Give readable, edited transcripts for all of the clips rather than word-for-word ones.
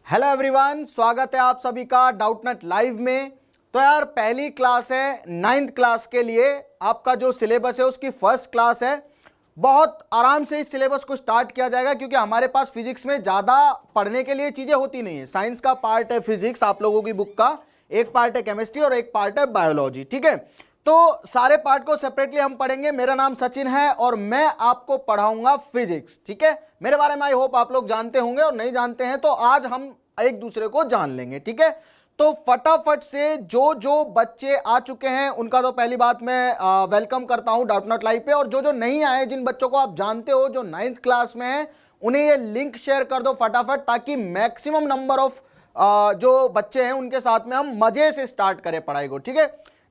Hello everyone, स्वागत है आप सभी का डाउटनेट लाइव में। तो यार पहली क्लास है 9th क्लास के लिए। आपका जो सिलेबस है उसकी फर्स्ट क्लास है। बहुत आराम से इस सिलेबस को स्टार्ट किया जाएगा क्योंकि हमारे पास फिजिक्स में ज़्यादा पढ़ने के लिए चीज़ें होती नहीं है। साइंस का पार्ट है फिजिक्स आप लोगों की बुक का, एक पार्ट है केमिस्ट्री और एक पार्ट है बायोलॉजी। ठीक है, तो सारे पार्ट को सेपरेटली हम पढ़ेंगे। मेरा नाम सचिन है और मैं आपको पढ़ाऊंगा फिजिक्स। ठीक है, मेरे बारे में आई होप आप लोग जानते होंगे और नहीं जानते हैं तो आज हम एक दूसरे को जान लेंगे। ठीक है, तो फटाफट से जो जो बच्चे आ चुके हैं उनका तो पहली बात मैं वेलकम करता हूं डाउटनेट लाइव पे। और जो जो नहीं आए, जिन बच्चों को आप जानते हो जो 9th क्लास में है, उन्हें ये लिंक शेयर कर दो फटाफट, ताकि मैक्सिमम नंबर ऑफ जो बच्चे हैं उनके साथ में हम मजे से स्टार्ट करें पढ़ाई को। ठीक है,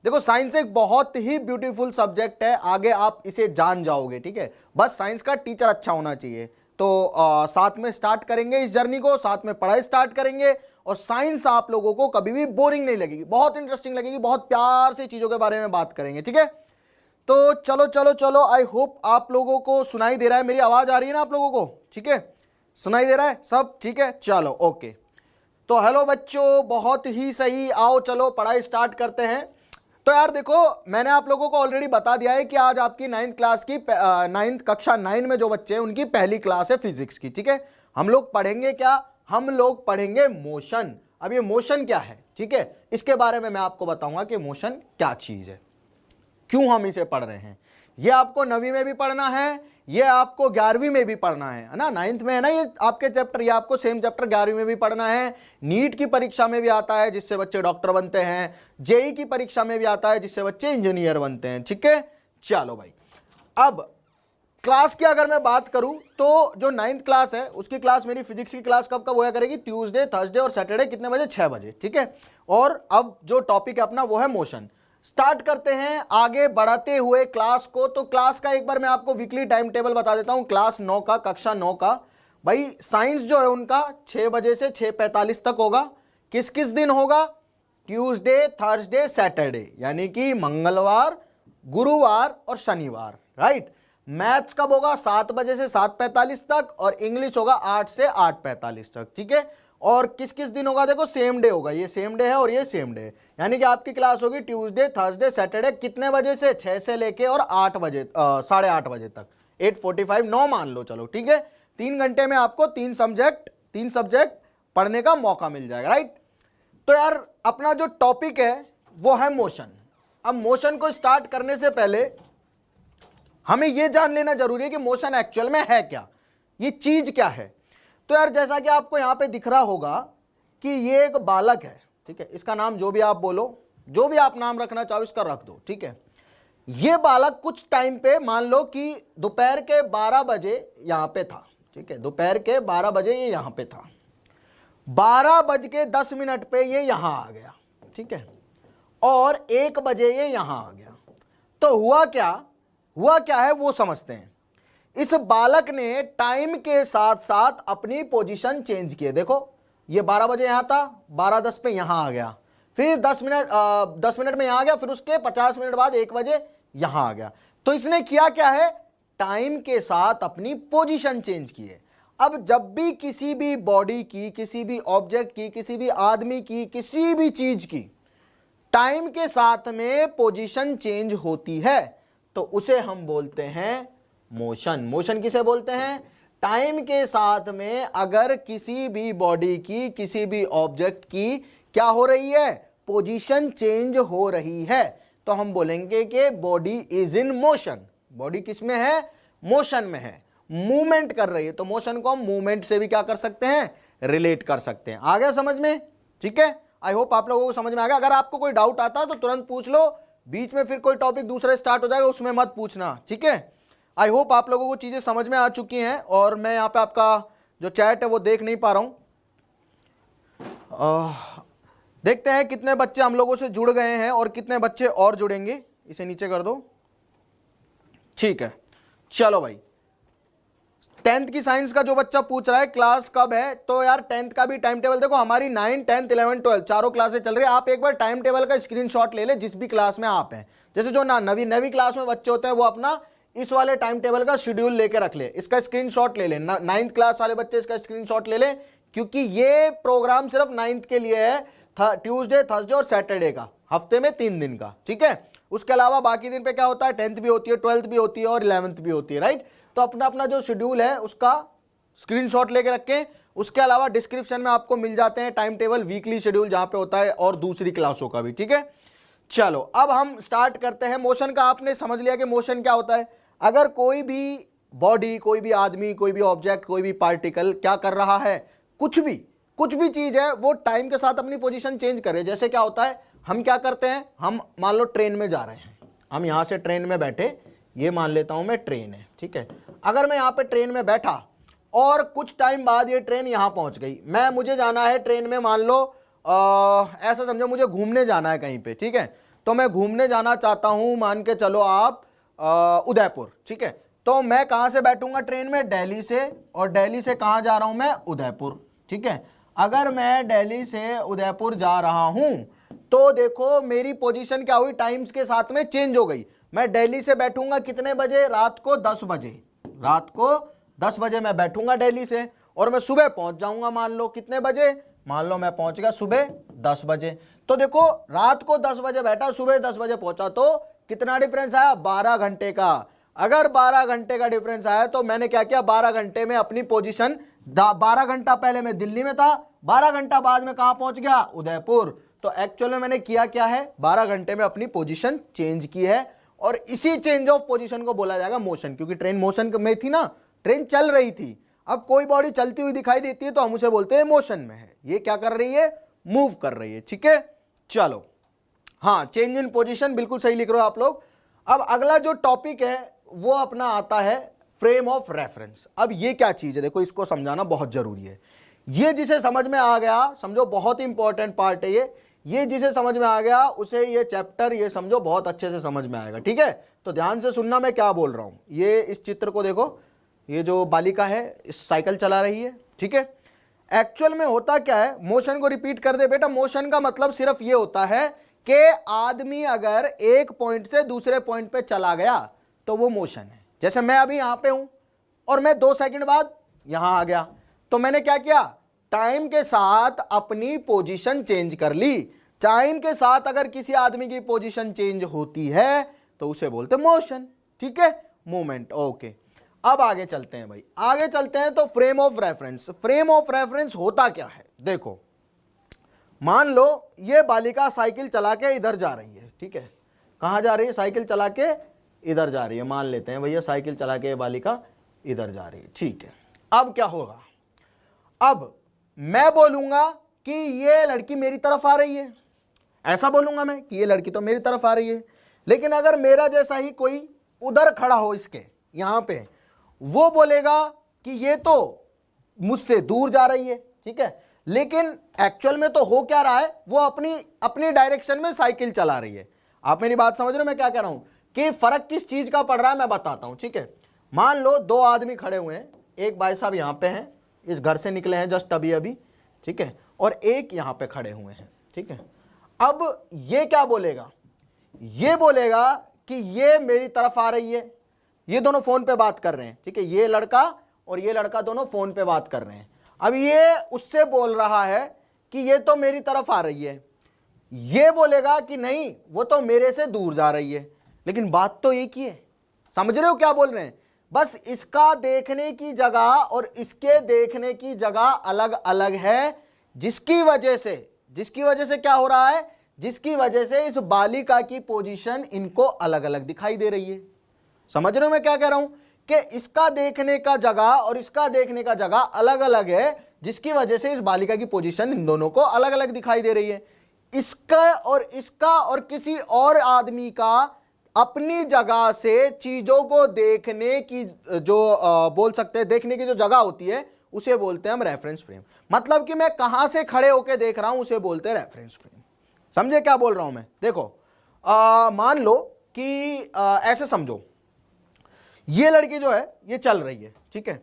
देखो साइंस एक बहुत ही ब्यूटीफुल सब्जेक्ट है, आगे आप इसे जान जाओगे। ठीक है, बस साइंस का टीचर अच्छा होना चाहिए। तो साथ में स्टार्ट करेंगे इस जर्नी को, साथ में पढ़ाई स्टार्ट करेंगे और साइंस आप लोगों को कभी भी बोरिंग नहीं लगेगी, बहुत इंटरेस्टिंग लगेगी, बहुत प्यार से चीजों के बारे में बात करेंगे। ठीक है, तो चलो चलो चलो, आई होप आप लोगों को सुनाई दे रहा है, मेरी आवाज आ रही है ना आप लोगों को? ठीक है, सुनाई दे रहा है सब? ठीक है, चलो ओके। तो हेलो बच्चों, बहुत ही सही, आओ चलो पढ़ाई स्टार्ट करते हैं। तो यार देखो, मैंने आप लोगों को ऑलरेडी बता दिया है कि आज आपकी 9th क्लास की 9th कक्षा 9 में जो बच्चे हैं उनकी पहली क्लास है फिजिक्स की। ठीक है, हम लोग पढ़ेंगे क्या? हम लोग पढ़ेंगे मोशन। अब ये मोशन क्या है, ठीक है, इसके बारे में मैं आपको बताऊंगा कि मोशन क्या चीज है, क्यों हम इसे पढ़ रहे हैं। ये आपको 9वीं में भी पढ़ना है, ये आपको 11वीं में भी पढ़ना है ना। 9th में है ना ये आपके चैप्टर, ये आपको सेम चैप्टर 11वीं में भी पढ़ना है। नीट की परीक्षा में भी आता है जिससे बच्चे डॉक्टर बनते हैं, जेई की परीक्षा में भी आता है जिससे बच्चे इंजीनियर बनते हैं। ठीक है, चलो भाई, अब क्लास की अगर मैं बात करूं तो जो 9th क्लास है उसकी क्लास, मेरी फिजिक्स की क्लास कब कब होया करेगी? ट्यूसडे, थर्सडे और सैटरडे। कितने बजे? 6 बजे। ठीक है, और अब जो टॉपिक है अपना वो है मोशन। स्टार्ट करते हैं आगे बढ़ाते हुए क्लास को। तो क्लास का एक बार मैं आपको वीकली टाइम टेबल बता देता हूं। क्लास 9 का, कक्षा 9 का भाई साइंस जो है उनका 6 बजे से 6:45 तक होगा। किस किस दिन होगा? ट्यूसडे, थर्सडे, सैटरडे, यानी कि मंगलवार, गुरुवार और शनिवार। राइट। मैथ्स कब होगा? 7 बजे से 7:45 तक और इंग्लिश होगा 8 से 8:45 तक। ठीक है, और किस किस दिन होगा? देखो सेम डे होगा, ये सेम डे है और ये सेम डे है, यानी कि आपकी क्लास होगी ट्यूसडे, थर्सडे, सैटरडे। कितने बजे से? 6 से लेके और 8 बजे, 8:30 बजे तक, 8:45, 9 मान लो। चलो ठीक है, 3 घंटे में आपको 3 सब्जेक्ट पढ़ने का मौका मिल जाएगा। राइट। तो यार अपना जो टॉपिक है वो है मोशन। अब मोशन को स्टार्ट करने से पहले हमें यह जान लेना जरूरी है कि मोशन एक्चुअल में है क्या, ये चीज क्या है। तो यार जैसा कि आपको यहां पे दिख रहा होगा कि ये एक बालक है। ठीक है, इसका नाम जो भी आप बोलो, जो भी आप नाम रखना चाहो इसका रख दो। ठीक है, ये बालक कुछ टाइम पे, मान लो कि दोपहर के 12 बजे यहां पे था। ठीक है, दोपहर के 12 बजे ये यहां पे था, 12:10 पे ये यहां आ गया। ठीक है, और 1 बजे ये यहां आ गया। तो हुआ क्या है वो समझते हैं। इस बालक ने टाइम के साथ साथ अपनी पोजीशन चेंज किए। देखो ये 12 बजे यहां था, 12:10 पे यहां आ गया, फिर 10 मिनट में यहां आ गया, फिर उसके 50 मिनट बाद 1 बजे यहां आ गया। तो इसने किया क्या है? टाइम के साथ अपनी पोजीशन चेंज की है। अब जब भी किसी भी बॉडी की, किसी भी ऑब्जेक्ट की, किसी भी आदमी की, किसी भी चीज की टाइम के साथ में पोजीशन चेंज होती है तो उसे हम बोलते हैं मोशन। मोशन किसे बोलते हैं? टाइम के साथ में अगर किसी भी बॉडी की, किसी भी ऑब्जेक्ट की क्या हो रही है? पोजीशन चेंज हो रही है, तो हम बोलेंगे कि body is in motion. Body किस में है? मोशन में है, मूवमेंट कर रही है। तो मोशन को हम मूवमेंट से भी क्या कर सकते हैं? रिलेट कर सकते हैं। आ गया समझ में? ठीक है, आई होप आप लोगों को समझ में आ गया। अगर आपको कोई डाउट आता है तो तुरंत पूछ लो, बीच में फिर कोई टॉपिक दूसरा स्टार्ट हो जाएगा उसमें मत पूछना। ठीक है, आई होप आप लोगों को चीजें समझ में आ चुकी हैं। और मैं यहाँ पे आपका जो चैट है वो देख नहीं पा रहा हूं। देखते हैं कितने बच्चे हम लोगों से जुड़ गए हैं और कितने बच्चे और जुड़ेंगे। इसे नीचे कर दो। ठीक है, चलो भाई, 10th की साइंस का जो बच्चा पूछ रहा है क्लास कब है, तो यार 10th का भी टाइम टेबल देखो, हमारी 9, 10, 11, 12 चारों क्लासें चल रही है। आप एक बार टाइम टेबल का स्क्रीनशॉट ले ले जिस भी क्लास में आप हैं। जैसे जो नवी क्लास में बच्चे होते हैं वो अपना इस वाले टाइम टेबल का शेड्यूल लेके रख ले, इसका स्क्रीनशॉट ले ले। 9th क्लास वाले बच्चे इसका स्क्रीनशॉट ले ले क्योंकि ये प्रोग्राम सिर्फ 9th के लिए है, ट्यूसडे, थर्सडे और सैटरडे का, हफ्ते में 3 दिन का, ठीक है। उसके अलावा बाकी दिन पे क्या होता है, 10th भी होती है, 12th भी होती है और 11th भी होती है, राइट। तो अपना अपना जो शेड्यूल है उसका स्क्रीनशॉट लेके रखें। उसके अलावा डिस्क्रिप्शन में आपको मिल जाते हैं टाइम टेबल, वीकली शेड्यूल जहां पे होता है और दूसरी क्लासों का भी, ठीक है। चलो अब हम स्टार्ट करते हैं। मोशन का आपने समझ लिया कि मोशन क्या होता है। अगर कोई भी बॉडी, कोई भी आदमी, कोई भी ऑब्जेक्ट, कोई भी पार्टिकल क्या कर रहा है, कुछ भी चीज है, वो टाइम के साथ अपनी पोजीशन चेंज करे। जैसे क्या होता है, हम क्या करते हैं, हम मान लो ट्रेन में जा रहे हैं, हम यहां से ट्रेन में बैठे, ये मान लेता हूं मैं ट्रेन है, ठीक है। अगर मैं यहां पे ट्रेन में बैठा और कुछ टाइम बाद ये ट्रेन यहां पहुंच गई, मुझे जाना है ट्रेन में, मान लो ऐसा समझो मुझे घूमने जाना है कहीं पे, ठीक है। तो मैं घूमने जाना चाहता हूं, मान के चलो आप उदयपुर, ठीक है। तो मैं कहां से बैठूंगा ट्रेन में, दिल्ली से, और दिल्ली से कहां जा रहा हूं मैं, उदयपुर, ठीक है। अगर मैं दिल्ली से उदयपुर जा रहा हूं तो देखो मेरी पोजीशन क्या हुई, टाइम्स के साथ में चेंज हो गई। मैं दिल्ली से बैठूंगा कितने बजे, रात को 10 बजे, रात को 10 बजे मैं बैठूंगा दिल्ली से, और मैं सुबह पहुंच जाऊंगा मान लो कितने बजे, मान लो मैं पहुंच गया सुबह 10 बजे। तो देखो रात को 10 बजे बैठा, सुबह 10 बजे पहुंचा, तो कितना डिफरेंस आया, 12 घंटे का। अगर 12 घंटे का डिफरेंस आया तो मैंने क्या किया, 12 घंटे में अपनी पोजीशन, 12 घंटा पहले मैं दिल्ली में था, 12 घंटा बाद में कहां पहुंच गया, उदयपुर। तो एक्चुअल में मैंने किया क्या है, 12 घंटे में अपनी पोजीशन चेंज की है, और इसी चेंज ऑफ पोजीशन को बोला जाएगा मोशन, क्योंकि ट्रेन मोशन में थी ना, ट्रेन चल रही थी। अब कोई बॉडी चलती हुई दिखाई देती है तो हम उसे बोलते हैं मोशन में है, ये क्या कर रही है, मूव कर रही है, ठीक है। चलो हाँ, चेंज इन पोजीशन बिल्कुल सही लिख रहे हो आप लोग। अब अगला जो टॉपिक है वो अपना आता है फ्रेम ऑफ रेफरेंस। अब ये क्या चीज है, देखो इसको समझाना बहुत जरूरी है। ये जिसे समझ में आ गया, समझो बहुत इंपॉर्टेंट पार्ट है ये जिसे समझ में आ गया उसे ये चैप्टर, ये समझो बहुत अच्छे से समझ में आएगा, ठीक है। तो ध्यान से सुनना मैं क्या बोल रहा हूं। ये इस चित्र को देखो, ये जो बालिका है इस साइकिल चला रही है, ठीक है। एक्चुअल में होता क्या है, मोशन को रिपीट कर दे बेटा। मोशन का मतलब सिर्फ ये होता है कि आदमी अगर एक पॉइंट से दूसरे पॉइंट पे चला गया तो वो मोशन है। जैसे मैं अभी यहां पे हूं और मैं 2 सेकंड बाद यहां आ गया, तो मैंने क्या किया, टाइम के साथ अपनी पोजीशन चेंज कर ली। टाइम के साथ अगर किसी आदमी की पोजीशन चेंज होती है तो उसे बोलते मोशन, ठीक है, मूवमेंट। ओके, अब आगे चलते हैं भाई, आगे चलते हैं। तो frame of reference, frame of reference होता क्या है, देखो मान लो ये बालिका साइकिल चला के इधर जा रही है, ठीक है। कहां जा रही है, साइकिल चला के इधर जा रही है, मान लेते हैं भैया साइकिल चला के बालिका इधर जा रही है, ठीक है। अब क्या होगा, अब मैं बोलूंगा कि ये लड़की मेरी तरफ आ रही है, ऐसा बोलूंगा मैं कि ये लड़की तो मेरी तरफ आ रही है। लेकिन अगर मेरा जैसा ही कोई उधर खड़ा हो इसके यहां पे, वो बोलेगा कि ये तो मुझसे दूर जा रही है, ठीक है। लेकिन एक्चुअल में तो हो क्या रहा है, वो अपनी अपनी डायरेक्शन में साइकिल चला रही है। आप मेरी बात समझ रहे हो मैं क्या कह रहा हूं, कि फर्क किस चीज का पड़ रहा है मैं बताता हूं, ठीक है। मान लो 2 आदमी खड़े हुए हैं, एक भाई साहब यहां पे हैं, इस घर से निकले हैं जस्ट अभी अभी, ठीक है, और एक यहां पे खड़े हुए हैं, ठीक है। अब ये क्या बोलेगा, ये बोलेगा कि ये मेरी तरफ आ रही है, ये दोनों फोन पे बात कर रहे हैं, ठीक है, ये लड़का और ये लड़का दोनों फोन पे बात कर रहे हैं। अब ये उससे बोल रहा है कि ये तो मेरी तरफ आ रही है, ये बोलेगा कि नहीं वो तो मेरे से दूर जा रही है, लेकिन बात तो एक ही है। समझ रहे हो क्या बोल रहे हैं, बस इसका देखने की जगह और इसके देखने की जगह अलग अलग है, जिसकी वजह से क्या हो रहा है, जिसकी वजह से इस बालिका की पोजीशन इनको अलग अलग दिखाई दे रही है। समझ रहे हो मैं क्या कह रहा हूं, कि इसका देखने का जगह और इसका देखने का जगह अलग अलग है, जिसकी वजह से इस बालिका की पोजीशन इन दोनों को अलग अलग दिखाई दे रही है। इसका और किसी और आदमी का अपनी जगह से चीजों को देखने की जो बोल सकते हैं, देखने की जो जगह होती है उसे बोलते हैं हम रेफरेंस फ्रेम। मतलब कि मैं कहां से खड़े होकर देख रहा हूं उसे बोलते हैं रेफरेंस फ्रेम। समझे क्या बोल रहा हूं मैं, देखो मान लो कि ऐसे समझो ये लड़की जो है ये चल रही है, ठीक है,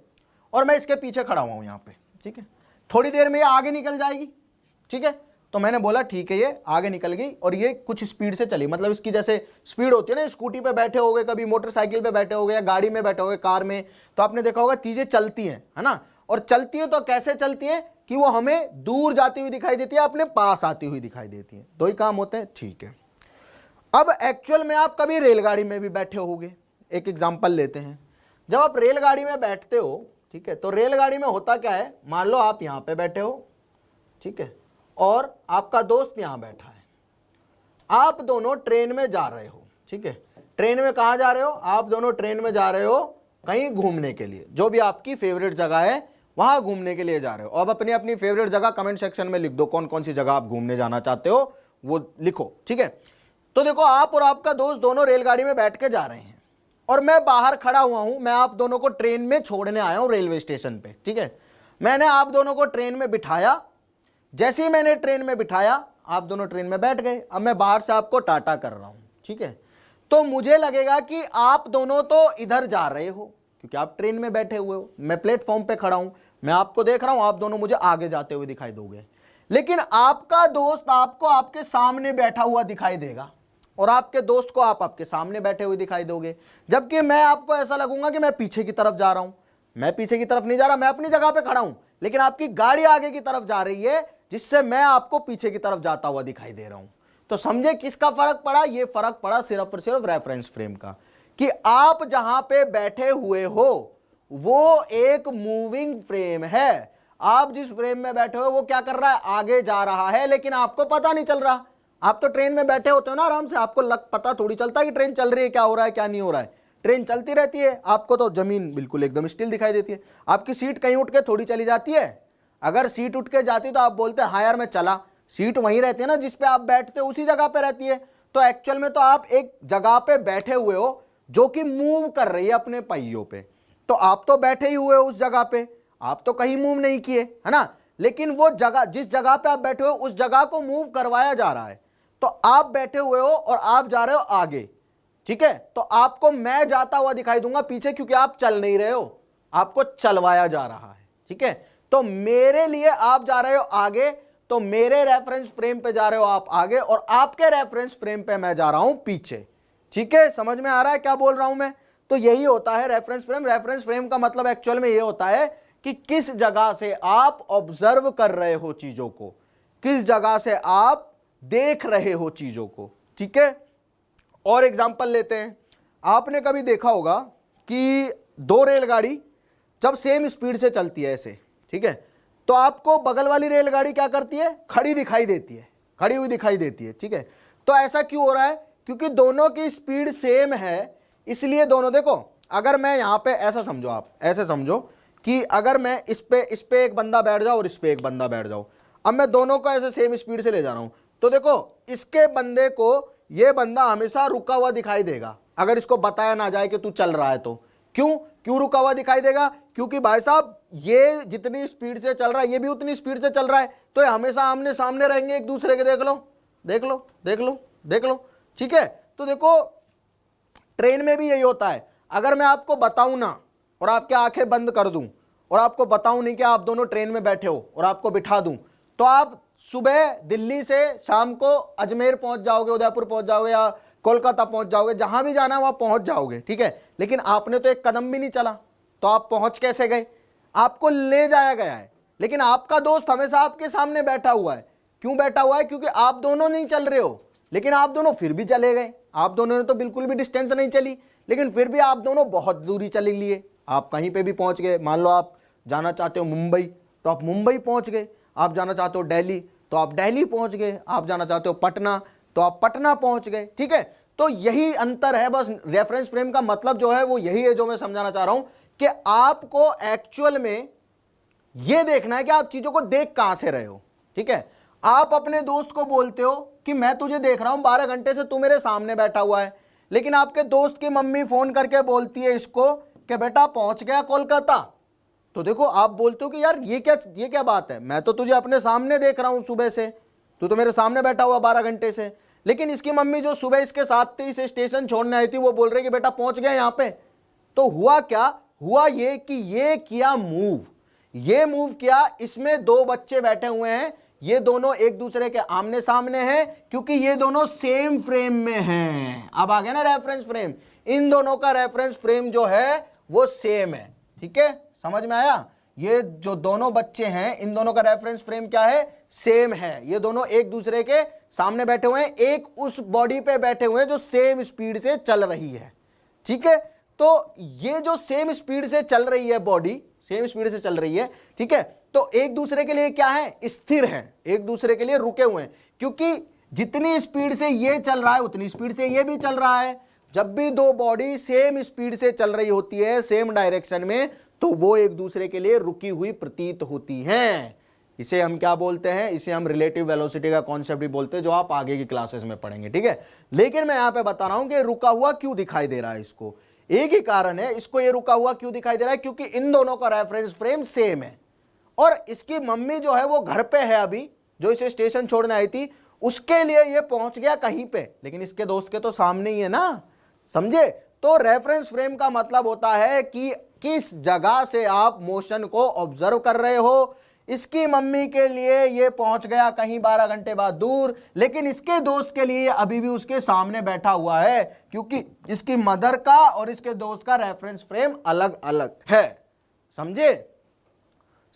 और मैं इसके पीछे खड़ा हुआ हूं यहां पे, ठीक है। थोड़ी देर में ये आगे निकल जाएगी, ठीक है। तो मैंने बोला ठीक है, ये आगे निकल गई और ये कुछ स्पीड से चली, मतलब इसकी जैसे स्पीड होती है ना, स्कूटी पे बैठे होगे, कभी मोटरसाइकिल पे बैठे होगे या गाड़ी में बैठे होगे, कार में, तो आपने देखा होगा चीजें चलती हैं, है ना। और चलती है तो कैसे चलती है कि वो हमें दूर जाती हुई दिखाई देती है, अपने पास आती हुई दिखाई देती है। दो ही काम होते हैं, ठीक है। अब एक्चुअल में आप कभी रेलगाड़ी में भी बैठे होंगे। एक एग्जांपल लेते हैं, जब आप रेलगाड़ी में बैठते हो, ठीक है, तो रेलगाड़ी में होता क्या है, मान लो आप यहां पे बैठे हो, ठीक है, और आपका दोस्त यहां बैठा है, आप दोनों ट्रेन में जा रहे हो, ठीक है। ट्रेन में कहां जा रहे हो, आप दोनों ट्रेन में जा रहे हो कहीं घूमने के लिए, जो भी आपकी फेवरेट जगह है वहां घूमने के लिए जा रहे हो। अब अपनी अपनी फेवरेट जगह कमेंट सेक्शन में लिख दो, कौन कौन सी जगह आप घूमने जाना चाहते हो वो लिखो, ठीक है। तो देखो, आप और आपका दोस्त दोनों रेलगाड़ी में बैठ के जा रहे हैं और मैं बाहर खड़ा हुआ हूं, मैं आप दोनों को ट्रेन में छोड़ने आया हूं रेलवे स्टेशन पे, ठीक है। मैंने आप दोनों को ट्रेन में बिठाया, जैसे ही मैंने ट्रेन में बिठाया आप दोनों ट्रेन में बैठ गए। अब मैं बाहर से आपको टाटा कर रहा हूं, ठीक है, तो मुझे लगेगा कि आप दोनों तो इधर जा रहे हो क्योंकि आप ट्रेन में बैठे हुए हो, मैं प्लेटफॉर्म पे खड़ा हूं, मैं आपको देख रहा हूं, आप दोनों मुझे आगे जाते हुए दिखाई दोगे। लेकिन आपका दोस्त आपको आपके सामने बैठा हुआ दिखाई देगा और आपके दोस्त को आप आपके सामने बैठे हुए दिखाई दोगे, जबकि मैं आपको ऐसा लगूंगा कि मैं पीछे की तरफ जा रहा हूं। मैं पीछे की तरफ नहीं जा रहा, मैं अपनी जगह पे खड़ा हूं, लेकिन आपकी गाड़ी आगे की तरफ जा रही है, जिससे मैं आपको पीछे की तरफ जाता हुआ दिखाई दे रहा हूं। तो समझे किसका फर्क पड़ा, ये फर्क पड़ा सिर्फ और सिर्फ रेफरेंस फ्रेम का, कि आप जहां पे बैठे हुए हो वो एक मूविंग फ्रेम है। आप जिस फ्रेम में बैठे हो वो क्या कर रहा है, आगे जा रहा है, लेकिन आपको पता नहीं चल रहा। आप तो ट्रेन में बैठे होते हो ना आराम से, आपको पता थोड़ी चलता है कि ट्रेन चल रही है, क्या हो रहा है क्या नहीं हो रहा है। ट्रेन चलती रहती है, आपको तो जमीन बिल्कुल एकदम स्टिल दिखाई देती है। आपकी सीट कहीं उठ के थोड़ी चली जाती है, अगर सीट उठ के जाती तो आप बोलते हैं हाँ यार मैं चला, सीट वहीं रहती है ना जिस पे आप बैठते हो, उसी जगह पे रहती है। तो एक्चुअल में तो आप एक जगह पे बैठे हुए हो जो कि मूव कर रही है अपने पहियों पे, तो आप तो बैठे ही हुए हो उस जगह पे, आप तो कहीं मूव नहीं किए, है ना। लेकिन वो जगह, जिस जगह पे आप बैठे हो उस जगह को मूव करवाया जा रहा है। तो आप बैठे हुए हो और आप जा रहे हो आगे, ठीक है, तो आपको मैं जाता हुआ दिखाई दूंगा पीछे, क्योंकि आप चल नहीं रहे हो, आपको चलवाया जा रहा है, ठीक है। तो मेरे लिए आप जा रहे हो आगे, तो मेरे रेफरेंस फ्रेम पे जा रहे हो आप आगे, और आपके रेफरेंस फ्रेम पे मैं जा रहा हूं पीछे, ठीक है। समझ में आ रहा है क्या बोल रहा हूं मैं। तो यही होता है रेफरेंस फ्रेम। रेफरेंस फ्रेम का मतलब एक्चुअल में ये होता है कि किस जगह से आप ऑब्जर्व कर रहे हो चीजों को, किस जगह से आप देख रहे हो चीजों को, ठीक है। और एग्जांपल लेते हैं, आपने कभी देखा होगा कि दो रेलगाड़ी जब सेम स्पीड से चलती है ऐसे, ठीक है, तो आपको बगल वाली रेलगाड़ी क्या करती है, खड़ी दिखाई देती है, खड़ी हुई दिखाई देती है, ठीक है। तो ऐसा क्यों हो रहा है, क्योंकि दोनों की स्पीड सेम है, इसलिए दोनों, देखो अगर मैं यहां पे ऐसा समझो, आप ऐसे समझो कि अगर मैं इस पे एक बंदा बैठ जाओ और इस पे एक बंदा बैठ जाओ, अब मैं दोनों को ऐसे सेम स्पीड से ले जा रहा हूं, तो देखो इसके बंदे को ये बंदा हमेशा रुका हुआ दिखाई देगा अगर इसको बताया ना जाए कि तू चल रहा है तो। क्यों रुका हुआ दिखाई देगा, क्योंकि भाई साहब ये जितनी स्पीड से चल रहा है ये भी उतनी स्पीड से चल रहा है, तो ये हमेशा आमने सामने रहेंगे एक दूसरे के। देख लो देख लो देख लो देख लो, ठीक है। तो देखो ट्रेन में भी यही होता है, अगर मैं आपको बताऊं ना और आपकी आंखें बंद कर दूं और आपको बताऊं नहीं कि आप दोनों ट्रेन में बैठे हो और आपको बिठा दूं, तो आप सुबह दिल्ली से शाम को अजमेर पहुंच जाओगे, उदयपुर पहुंच जाओगे या कोलकाता पहुंच जाओगे, जहां भी जाना है वहां पहुंच जाओगे, ठीक है। लेकिन आपने तो एक कदम भी नहीं चला, तो आप पहुंच कैसे गए, आपको ले जाया गया है। लेकिन आपका दोस्त हमेशा आपके सामने बैठा हुआ है। क्यों बैठा हुआ है, क्योंकि आप दोनों नहीं चल रहे हो, लेकिन आप दोनों फिर भी चले गए। आप दोनों ने तो बिल्कुल भी डिस्टेंस नहीं चली, लेकिन फिर भी आप दोनों बहुत दूरी चले लिए, आप कहीं पे भी पहुंच गए। मान लो आप जाना चाहते हो मुंबई, तो आप मुंबई पहुंच गए। आप जाना चाहते हो दिल्ली, तो आप दिल्ली पहुंच गए। आप जाना चाहते हो पटना, तो आप पटना पहुंच गए, ठीक है। तो यही अंतर है बस। रेफरेंस फ्रेम का मतलब जो है वो यही है जो मैं समझाना चाह रहा हूं, कि आपको एक्चुअल में यह देखना है कि आप चीजों को देख कहां से रहे हो, ठीक है। आप अपने दोस्त को बोलते हो कि मैं तुझे देख रहा हूं 12 घंटे से, तू मेरे सामने बैठा हुआ है, लेकिन आपके दोस्त की मम्मी फोन करके बोलती है इसको कि बेटा पहुंच गया कोलकाता, तो देखो आप बोलते हो कि यार ये क्या बात है, मैं तो तुझे अपने सामने देख रहा हूं सुबह से, तू तो मेरे सामने बैठा हुआ 12 घंटे से। लेकिन इसकी मम्मी जो सुबह इसके साथ ही से स्टेशन छोड़ने आई थी वो बोल रही कि बेटा पहुंच गया यहां पे। तो हुआ क्या, हुआ ये कि ये किया मूव किया, इसमें दो बच्चे बैठे हुए हैं, ये दोनों एक दूसरे के आमने सामने हैं, क्योंकि ये दोनों सेम फ्रेम में हैं। अब आ गया ना रेफरेंस फ्रेम, इन दोनों का रेफरेंस फ्रेम जो है वो सेम है, ठीक है, समझ में आया। ये जो दोनों बच्चे हैं इन दोनों का रेफरेंस फ्रेम क्या है, सेम है। ये दोनों एक दूसरे के सामने बैठे हुए हैं, एक उस बॉडी पे बैठे हुए हैं जो सेम स्पीड से चल रही है। ठीक है, तो ये जो सेम स्पीड से चल रही है, बॉडी सेम स्पीड से चल रही है, ठीक है, तो एक दूसरे के लिए क्या है, स्थिर है, एक दूसरे के लिए रुके हुए हैं, क्योंकि जितनी स्पीड से ये चल रहा है उतनी स्पीड से ये भी चल रहा है। जब भी दो बॉडी सेम स्पीड से चल रही होती है, सेम डायरेक्शन में, तो वो एक दूसरे के लिए रुकी हुई प्रतीत होती हैं। इसे हम क्या बोलते हैं, इसे हम रिलेटिव वेलोसिटी का कॉन्सेप्ट भी बोलते हैं, जो आप आगे की क्लासेस में पढ़ेंगे। ठीक है, लेकिन मैं यहां पे बता रहा हूं कि रुका हुआ क्यों दिखाई दे रहा है। इसको एक ही कारण है, इसको ये रुका हुआ क्यों दिखाई दे रहा है, क्योंकि इन दोनों का रेफरेंस फ्रेम सेम है। और इसकी मम्मी जो है वो घर पे है, अभी जो इसे स्टेशन छोड़ने आई थी उसके लिए ये पहुंच गया कहीं पे, लेकिन इसके दोस्त के तो सामने ही है ना, समझे। तो रेफरेंस फ्रेम का मतलब होता है कि किस जगह से आप मोशन को ऑब्जर्व कर रहे हो। इसकी मम्मी के लिए ये पहुंच गया कहीं 12 घंटे बाद दूर, लेकिन इसके दोस्त के लिए अभी भी उसके सामने बैठा हुआ है, क्योंकि इसकी मदर का और इसके दोस्त का रेफरेंस फ्रेम अलग अलग है। समझे,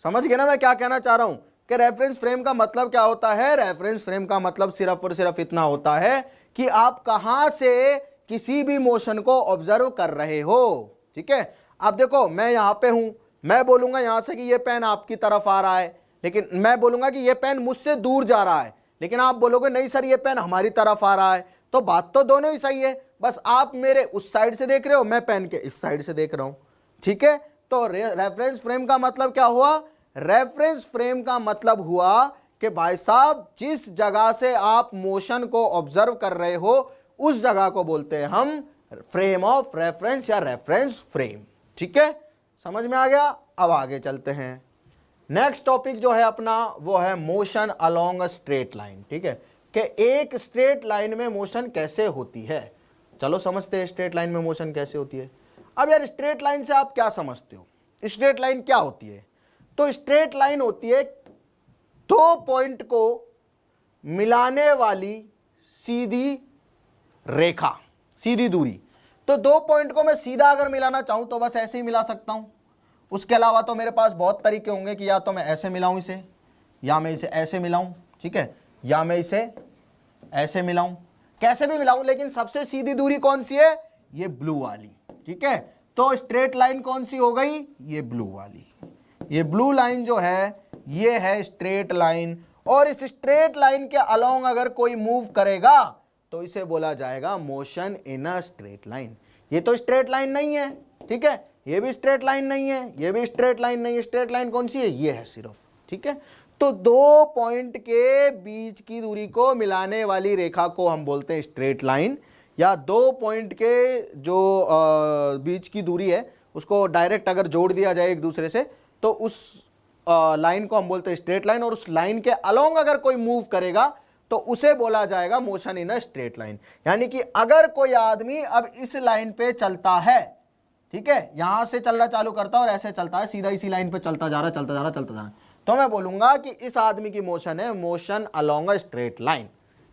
समझ गए ना मैं क्या कहना चाह रहा हूं कि रेफरेंस फ्रेम का मतलब क्या होता है। रेफरेंस फ्रेम का मतलब सिर्फ और सिर्फ इतना होता है कि आप कहां से किसी भी मोशन को ऑब्जर्व कर रहे हो। ठीक है, अब देखो मैं यहां पे हूं, मैं बोलूंगा यहां से कि ये पेन आपकी तरफ आ रहा है, लेकिन मैं बोलूंगा कि ये पेन मुझसे दूर जा रहा है, लेकिन आप बोलोगे नहीं सर ये पेन हमारी तरफ आ रहा है। तो बात तो दोनों ही सही है, बस आप मेरे उस साइड से देख रहे हो, मैं पेन के इस साइड से देख रहा हूं। ठीक है, तो रेफरेंस फ्रेम का मतलब क्या हुआ, रेफरेंस फ्रेम का मतलब हुआ कि भाई साहब जिस जगह से आप मोशन को ऑब्जर्व कर रहे हो उस जगह को बोलते हैं हम फ्रेम ऑफ रेफरेंस या रेफरेंस फ्रेम। ठीक है, समझ में आ गया। अब आगे चलते हैं। नेक्स्ट टॉपिक जो है अपना वो है motion along a straight line. ठीक है, कि एक स्ट्रेट लाइन में मोशन कैसे होती है। चलो समझते हैं स्ट्रेट लाइन में मोशन कैसे होती है। अब यार स्ट्रेट लाइन से आप क्या समझते हो, स्ट्रेट लाइन क्या होती है। तो स्ट्रेट लाइन होती है दो पॉइंट को मिलाने वाली सीधी रेखा, सीधी दूरी। तो दो पॉइंट को मैं सीधा अगर मिलाना चाहूं तो बस ऐसे ही मिला सकता हूं। उसके अलावा तो मेरे पास बहुत तरीके होंगे कि या तो मैं ऐसे मिलाऊं इसे, या मैं इसे ऐसे मिलाऊं, ठीक है, या मैं इसे ऐसे मिलाऊं, कैसे भी मिलाऊं, लेकिन सबसे सीधी दूरी कौन सी है, ये ब्लू वाली। ठीक है, तो स्ट्रेट लाइन कौन सी हो गई, ये ब्लू वाली। ये ब्लू लाइन जो है ये है स्ट्रेट लाइन, और इस स्ट्रेट लाइन के अलोंग अगर कोई मूव करेगा तो इसे बोला जाएगा motion in a straight line. ये तो स्ट्रेट लाइन नहीं है, ठीक है, ये भी स्ट्रेट लाइन नहीं है, ये भी स्ट्रेट लाइन नहीं है। स्ट्रेट लाइन कौन सी है, ये है सिर्फ। ठीक है, तो दो पॉइंट के बीच की दूरी को मिलाने वाली रेखा को हम बोलते हैं स्ट्रेट लाइन, या दो पॉइंट के जो बीच की दूरी है उसको डायरेक्ट अगर जोड़ दिया जाए एक दूसरे से तो उस लाइन को हम बोलते हैं स्ट्रेट लाइन, और उस लाइन के अलोंग अगर कोई मूव करेगा तो उसे बोला जाएगा motion in a straight line. यानी कि अगर कोई आदमी अब इस लाइन पे चलता है, ठीक है, यहां से चलना चालू करता है और ऐसे चलता है, सीधा इसी लाइन पे चलता जा रहा, चलता जा रहा, चलता जा रहा, तो मैं बोलूंगा कि इस आदमी की मोशन है motion along a straight line.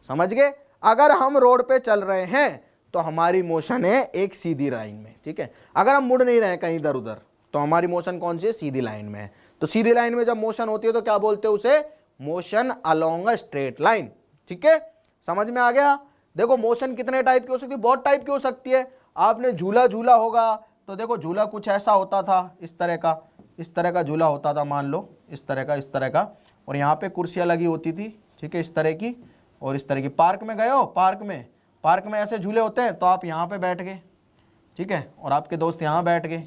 समझ गए। अगर हम रोड पे चल रहे हैं तो हमारी मोशन है एक सीधी लाइन में। ठीक है, अगर हम मुड़ नहीं रहे कहीं इधर उधर तो हमारी मोशन कौन सी है, सीधी लाइन में है। तो सीधी लाइन में जब मोशन होती है तो क्या बोलते हैं उसे, motion along a straight line. ठीक है, समझ में आ गया। देखो मोशन कितने टाइप की हो सकती है, बहुत टाइप की हो सकती है। आपने झूला झूला होगा तो देखो झूला कुछ ऐसा होता था, इस तरह का झूला होता था, मान लो इस तरह का, और यहाँ पे कुर्सियाँ लगी होती थी, ठीक है, इस तरह की और इस तरह की। पार्क में गए हो, पार्क में ऐसे झूले होते हैं, तो आप यहाँ पे बैठ गए, ठीक है, और आपके दोस्त यहाँ बैठ गए,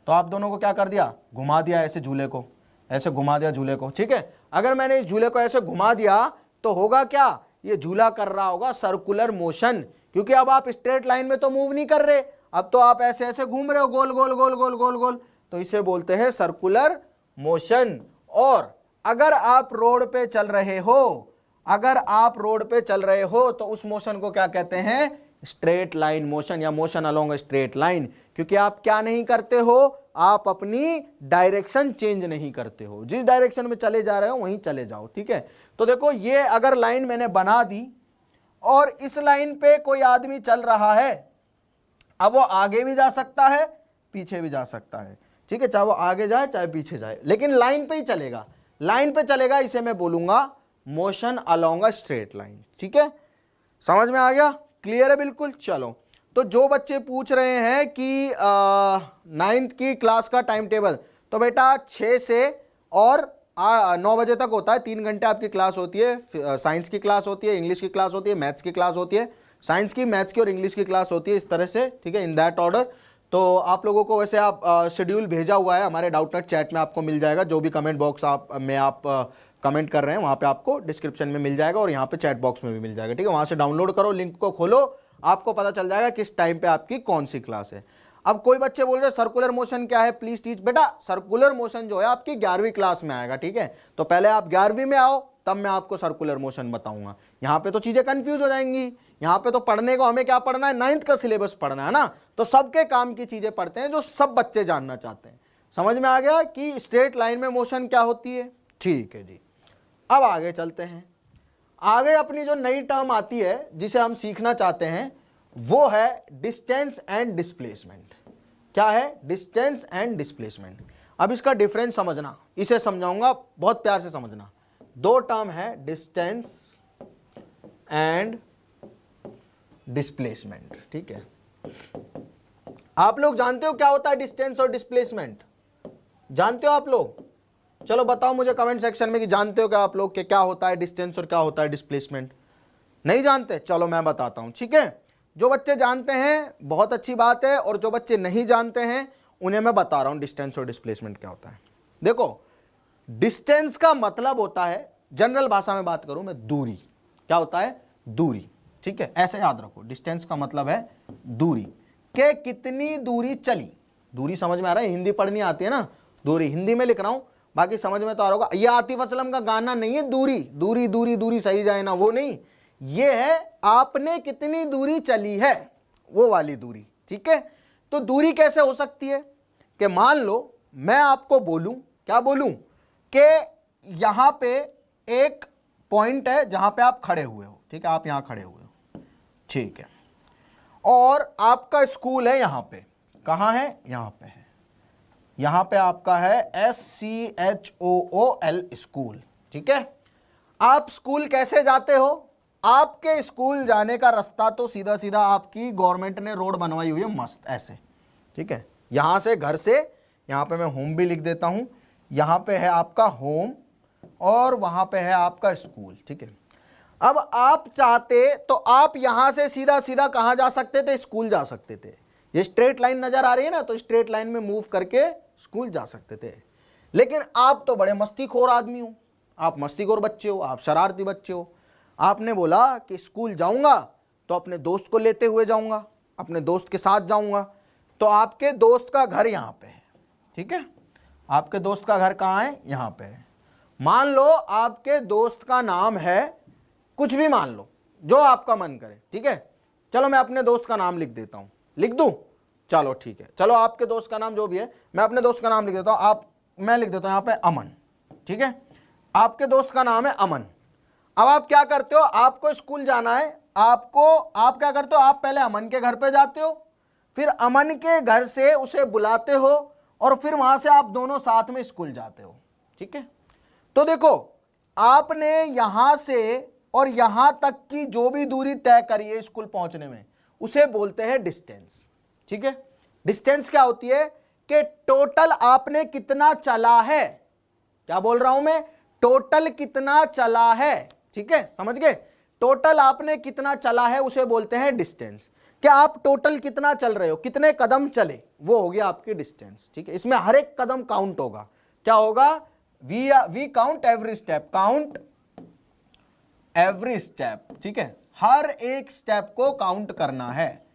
तो आप दोनों को क्या कर दिया, घुमा दिया ऐसे झूले को, ऐसे घुमा दिया झूले को। ठीक है, अगर मैंने इस झूले को ऐसे घुमा दिया तो होगा क्या, ये झूला कर रहा होगा सर्कुलर मोशन, क्योंकि अब आप स्ट्रेट लाइन में तो मूव नहीं कर रहे, अब तो आप ऐसे ऐसे घूम रहे हो, गोल गोल गोल गोल गोल गोल, तो इसे बोलते हैं सर्कुलर मोशन। और अगर आप रोड पे चल रहे हो, तो उस मोशन को क्या कहते हैं, स्ट्रेट लाइन मोशन या मोशन अलोंग स्ट्रेट लाइन, क्योंकि आप क्या नहीं करते हो, आप अपनी डायरेक्शन चेंज नहीं करते हो, जिस डायरेक्शन में चले जा रहे हो वहीं चले जाओ। ठीक है, तो देखो ये अगर लाइन मैंने बना दी और इस लाइन पे कोई आदमी चल रहा है, अब वो आगे भी जा सकता है पीछे भी जा सकता है, ठीक है, चाहे वो आगे जाए चाहे पीछे जाए, लेकिन लाइन पे ही चलेगा, लाइन पे चलेगा, इसे मैं बोलूंगा motion along a straight line. ठीक है, समझ में आ गया, क्लियर है बिल्कुल। चलो, तो जो बच्चे पूछ रहे हैं कि 9th की क्लास का टाइम टेबल, तो बेटा 6 से और 9 बजे तक होता है, 3 घंटे आपकी क्लास होती है। साइंस की क्लास होती है, इंग्लिश की क्लास होती है, मैथ्स की क्लास होती है, साइंस की, मैथ्स की और इंग्लिश की क्लास होती है, इस तरह से। ठीक है, इन दैट ऑर्डर। तो आप लोगों को वैसे आप शेड्यूल भेजा हुआ है हमारे डाउटनेट चैट में, आपको मिल जाएगा, जो भी कमेंट बॉक्स आप कमेंट कर रहे हैं वहाँ पे आपको डिस्क्रिप्शन में मिल जाएगा और यहाँ पे चैट बॉक्स में भी मिल जाएगा। ठीक है, वहाँ से डाउनलोड करो, लिंक को खोलो, आपको पता चल जाएगा किस टाइम पे आपकी कौन सी क्लास है। अब कोई बच्चे बोल रहे हैं सर्कुलर मोशन क्या है, प्लीज टीच। बेटा सर्कुलर मोशन जो है आपकी 11वीं क्लास में आएगा। ठीक है, तो पहले आप 11वीं में आओ, तब मैं आपको सर्कुलर मोशन बताऊंगा। यहाँ पे तो चीजें कंफ्यूज हो जाएंगी, यहाँ पे तो पढ़ने को हमें क्या पढ़ना है, 9th का सिलेबस पढ़ना है ना, तो सबके काम की चीजें पढ़ते हैं जो सब बच्चे जानना चाहते हैं। समझ में आ गया कि स्ट्रेट लाइन में मोशन क्या होती है। ठीक है जी, अब आगे चलते हैं। आगे अपनी जो नई टर्म आती है जिसे हम सीखना चाहते हैं वो है डिस्टेंस एंड डिस्प्लेसमेंट। क्या है, डिस्टेंस एंड डिस्प्लेसमेंट। अब इसका डिफरेंस समझना, इसे समझाऊंगा, बहुत प्यार से समझना। दो टर्म है, डिस्टेंस एंड डिस्प्लेसमेंट। ठीक है, आप लोग जानते हो क्या होता है डिस्टेंस और डिस्प्लेसमेंट? जानते हो आप लोग? चलो बताओ मुझे कमेंट सेक्शन में कि जानते हो क्या आप लोग कि क्या होता है डिस्टेंस और क्या होता है डिस्प्लेसमेंट। नहीं जानते? चलो मैं बताता हूं। ठीक है, जो बच्चे जानते हैं बहुत अच्छी बात है, और जो बच्चे नहीं जानते हैं उन्हें मैं बता रहा हूं डिस्टेंस और डिस्प्लेसमेंट क्या होता है। देखो, डिस्टेंस का मतलब होता है, जनरल भाषा में बात करूं मैं, दूरी। क्या होता है? दूरी। ठीक है, ऐसे याद रखो, डिस्टेंस का मतलब है दूरी, के कितनी दूरी चली। दूरी समझ में आ रहा है? हिंदी पढ़नी आती है ना, दूरी हिंदी में लिख रहा हूं, बाकी समझ में तो आ रहा होगा। ये आतिफ असलम का गाना नहीं है दूरी दूरी दूरी दूरी सही जाए ना, वो नहीं, ये है आपने कितनी दूरी चली है, वो वाली दूरी। ठीक है, तो दूरी कैसे हो सकती है कि मान लो मैं आपको बोलूं, क्या बोलूं, कि यहां पे एक पॉइंट है जहां पे आप खड़े हुए हो। ठीक है, आप यहां खड़े हुए हो, ठीक है, और आपका स्कूल है यहां पे। कहां है? यहां पे है, यहां पे आपका है SCHOOL स्कूल। ठीक है, आप स्कूल कैसे जाते हो? आपके स्कूल जाने का रास्ता तो सीधा सीधा आपकी गवर्नमेंट ने रोड बनवाई हुई है मस्त ऐसे। ठीक है, यहां से, घर से, यहां पे मैं होम भी लिख देता हूं, यहां पे है आपका होम और वहां पे है आपका स्कूल। ठीक है, अब आप चाहते तो आप यहां से सीधा सीधा कहां जा सकते थे? स्कूल जा सकते थे। ये स्ट्रेट लाइन नजर आ रही है ना, तो स्ट्रेट लाइन में मूव करके स्कूल जा सकते थे। लेकिन आप तो बड़े मस्तीखोर आदमी हो, आप मस्तीखोर बच्चे हो, आप शरारती बच्चे हो। आपने बोला कि स्कूल जाऊंगा तो अपने दोस्त को लेते हुए जाऊंगा, अपने दोस्त के साथ जाऊंगा। तो आपके दोस्त का घर यहां पे है। ठीक है, आपके दोस्त का घर कहां है? यहां पे है। मान लो आपके दोस्त का नाम है, कुछ भी मान लो जो आपका मन करे। ठीक है, चलो मैं अपने दोस्त का नाम लिख देता हूं, लिख दूं? चलो ठीक है, चलो आपके दोस्त का नाम जो भी है, मैं अपने दोस्त का नाम लिख देता हूं। मैं लिख देता हूं यहां पे अमन। ठीक है, आपके दोस्त का नाम है अमन। अब आप क्या करते हो? आपको स्कूल जाना है, आप क्या करते हो? आप पहले अमन के घर पे जाते हो, फिर अमन के घर से उसे बुलाते हो, और फिर वहां से आप दोनों साथ में स्कूल जाते हो। ठीक है, तो देखो, आपने यहां से और यहां तक की जो भी दूरी तय करी है स्कूल पहुंचने में, उसे बोलते हैं डिस्टेंस। ठीक है, डिस्टेंस क्या होती है कि टोटल आपने कितना चला है। क्या बोल रहा हूं मैं? टोटल कितना चला है। ठीक है, समझ गए? टोटल आपने कितना चला है उसे बोलते हैं डिस्टेंस। क्या आप टोटल कितना चल रहे हो, कितने कदम चले, वो हो गया आपकी डिस्टेंस। ठीक है, इसमें हर एक कदम काउंट होगा। क्या होगा? We count every step, count every step. ठीक है, हर एक स्टेप को काउंट करना है,